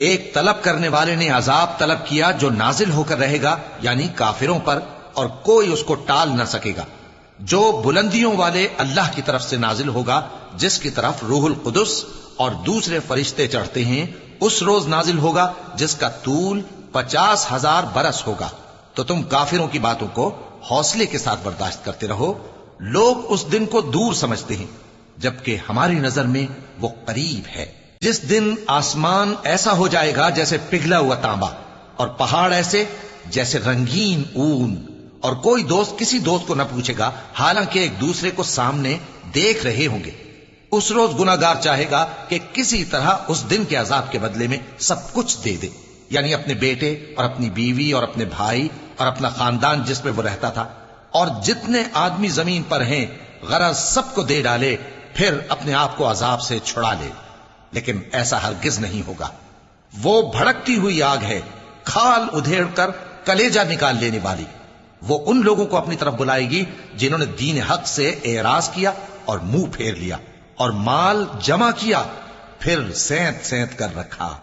ایک طلب کرنے والے نے عذاب طلب کیا جو نازل ہو کر رہے گا یعنی کافروں پر، اور کوئی اس کو ٹال نہ سکے گا، جو بلندیوں والے اللہ کی طرف سے نازل ہوگا، جس کی طرف روح القدس اور دوسرے فرشتے چڑھتے ہیں، اس روز نازل ہوگا جس کا طول 50,000 برس ہوگا۔ تو تم کافروں کی باتوں کو حوصلے کے ساتھ برداشت کرتے رہو۔ لوگ اس دن کو دور سمجھتے ہیں جبکہ ہماری نظر میں وہ قریب ہے، جس دن آسمان ایسا ہو جائے گا جیسے پگھلا ہوا تانبا، اور پہاڑ ایسے جیسے رنگین اون، اور کوئی دوست کسی دوست کو نہ پوچھے گا حالانکہ ایک دوسرے کو سامنے دیکھ رہے ہوں گے۔ اس روز گناہگار چاہے گا کہ کسی طرح اس دن کے عذاب کے بدلے میں سب کچھ دے دے، یعنی اپنے بیٹے اور اپنی بیوی اور اپنے بھائی اور اپنا خاندان جس میں وہ رہتا تھا، اور جتنے آدمی زمین پر ہیں، غرض سب کو دے ڈالے، پھر اپنے آپ کو عذاب سے چھڑا لے۔ لیکن ایسا ہرگز نہیں ہوگا۔ وہ بھڑکتی ہوئی آگ ہے، کھال ادھیڑ کر کلیجہ نکال لینے والی۔ وہ ان لوگوں کو اپنی طرف بلائے گی جنہوں نے دین حق سے اعراض کیا اور منہ پھیر لیا اور مال جمع کیا، پھر سینت سینت کر رکھا۔